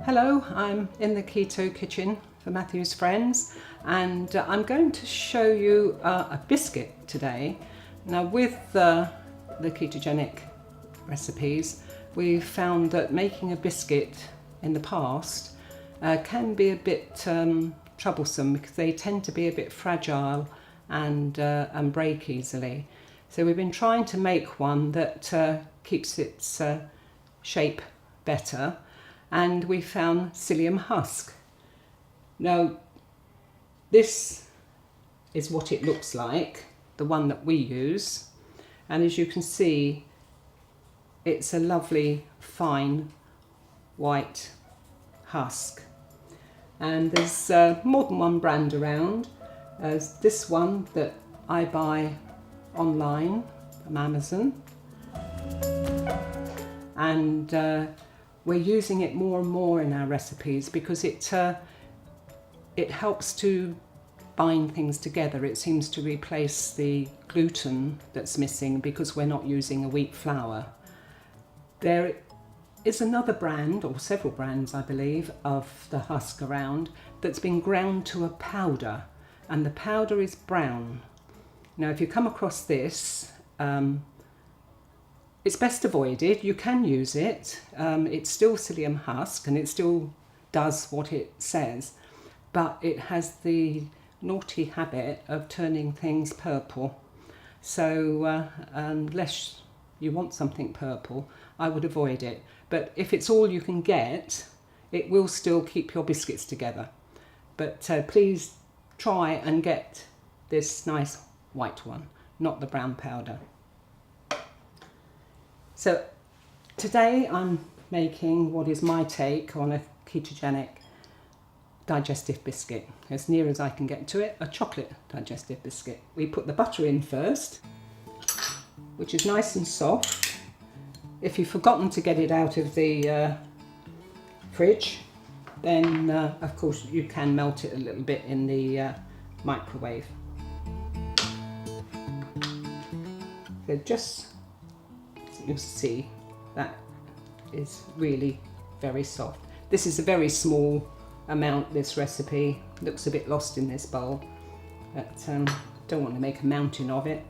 Hello, I'm in the keto kitchen for Matthew's Friends, and I'm going to show you a biscuit today. Now with the ketogenic recipes, we've found that making a biscuit in the past can be a bit troublesome because they tend to be a bit fragile and break easily. So we've been trying to make one that keeps its shape better, and we found psyllium husk. Now this is what it looks like, the one that we use, and as you can see it's a lovely fine white husk, and there's more than one brand around. There's this one that I buy online from Amazon, and we're using it more and more in our recipes because it helps to bind things together. It seems to replace the gluten that's missing because we're not using a wheat flour. There is another brand, or several brands I believe, of the husk around that's been ground to a powder, and the powder is brown. Now if you come across this, it's best avoided. You can use it. It's still psyllium husk and it still does what it says, but it has the naughty habit of turning things purple. So unless you want something purple, I would avoid it. But if it's all you can get, it will still keep your biscuits together. But please try and get this nice white one, not the brown powder. So today I'm making what is my take on a ketogenic digestive biscuit, as near as I can get to it, a chocolate digestive biscuit. We put the butter in first, which is nice and soft. If you've forgotten to get it out of the fridge, then of course you can melt it a little bit in the microwave. So just, you'll see that is really very soft. This is a very small amount, this recipe. Looks a bit lost in this bowl, but don't want to make a mountain of it.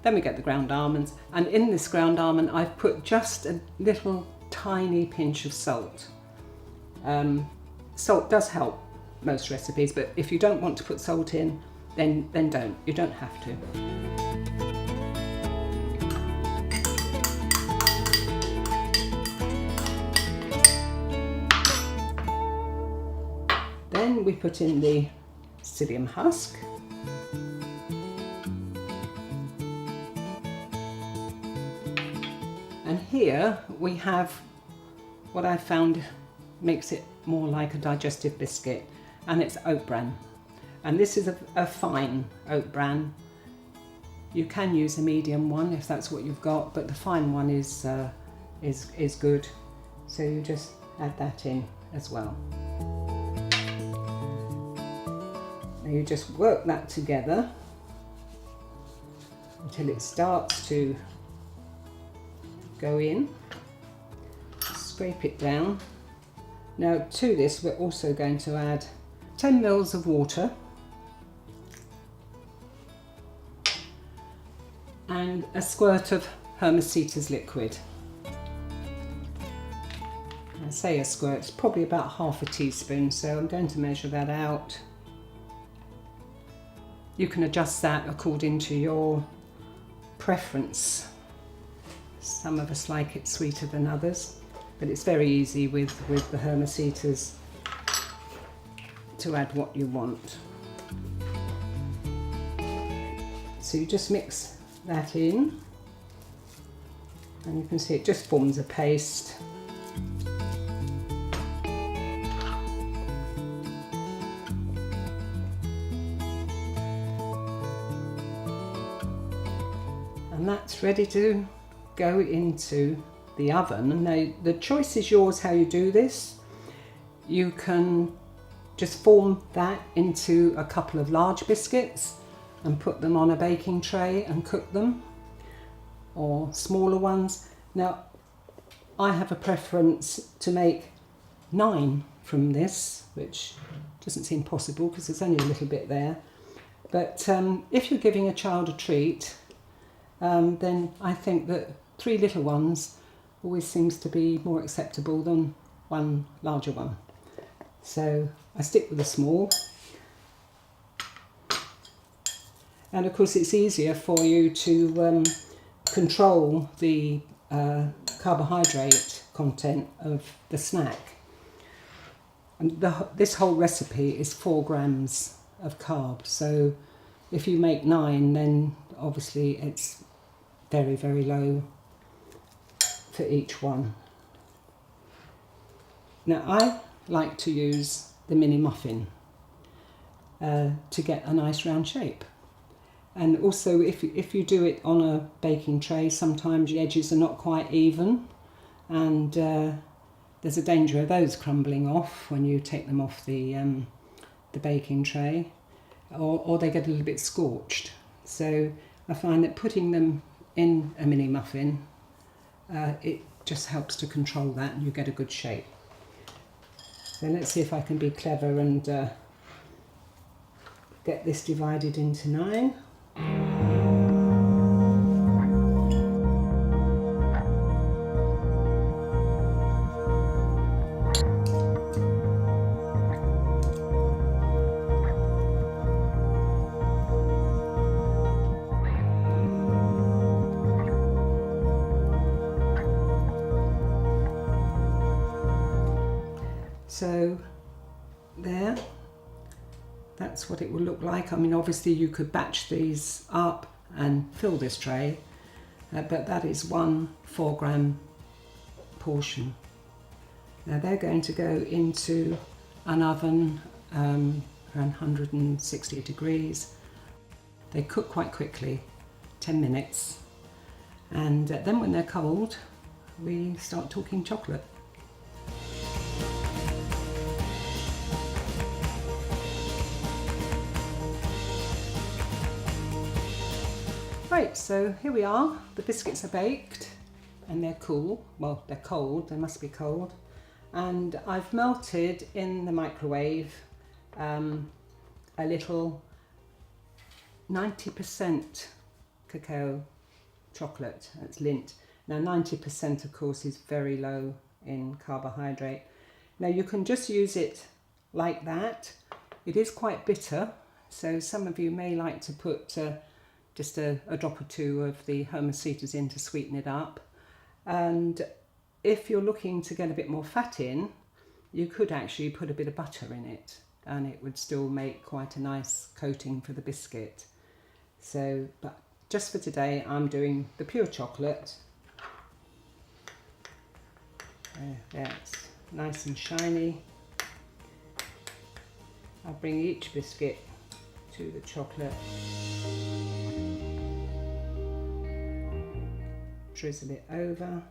Then we get the ground almonds, and in this ground almond I've put just a little tiny pinch of salt. Salt does help most recipes, but if you don't want to put salt in, then don't. You don't have to. Then we put in the psyllium husk. And here we have what I found makes it more like a digestive biscuit, and it's oat bran. And this is a fine oat bran. You can use a medium one if that's what you've got, but the fine one is good. So you just add that in as well. Now you just work that together until it starts to go in. Scrape it down. Now to this we're also going to add 10 ml of water and a squirt of Hermesita's liquid. I say a squirt, it's probably about half a teaspoon, so I'm going to measure that out. You can adjust that according to your preference. Some of us like it sweeter than others, but it's very easy with the Hermesitas to add what you want. So you just mix that in, and you can see it just forms a paste. And that's ready to go into the oven. And now the choice is yours how you do this. You can just form that into a couple of large biscuits and put them on a baking tray and cook them, or smaller ones. Now I have a preference to make 9 from this, which doesn't seem possible because there's only a little bit there. But if you're giving a child a treat, then I think that 3 little ones always seems to be more acceptable than 1 larger one. So I stick with the small. And of course it's easier for you to control the carbohydrate content of the snack. And this whole recipe is 4 grams of carbs. So if you make 9, then obviously it's very, very low for each one. Now I like to use the mini muffin to get a nice round shape. And also if you do it on a baking tray, sometimes the edges are not quite even, and there's a danger of those crumbling off when you take them off the baking tray, or they get a little bit scorched. So I find that putting them in a mini muffin, it just helps to control that and you get a good shape. So let's see if I can be clever and get this divided into 9. So there, that's what it will look like. I mean, obviously you could batch these up and fill this tray, but that is 1 4-gram portion. Now they're going to go into an oven around 160 degrees. They cook quite quickly, 10 minutes, and then when they're cold, we start talking chocolate. Right, so here we are. The biscuits are baked and they're cool. Well, they're cold, they must be cold. And I've melted in the microwave a little 90% cacao chocolate. That's Lindt. Now 90% of course is very low in carbohydrate. Now you can just use it like that. It is quite bitter, so some of you may like to put just a drop or 2 of the Hermesitas in to sweeten it up. And if you're looking to get a bit more fat in, you could actually put a bit of butter in it and it would still make quite a nice coating for the biscuit. So, but just for today I'm doing the pure chocolate. There, it's nice and shiny. I'll bring each biscuit to the chocolate. Drizzle it over.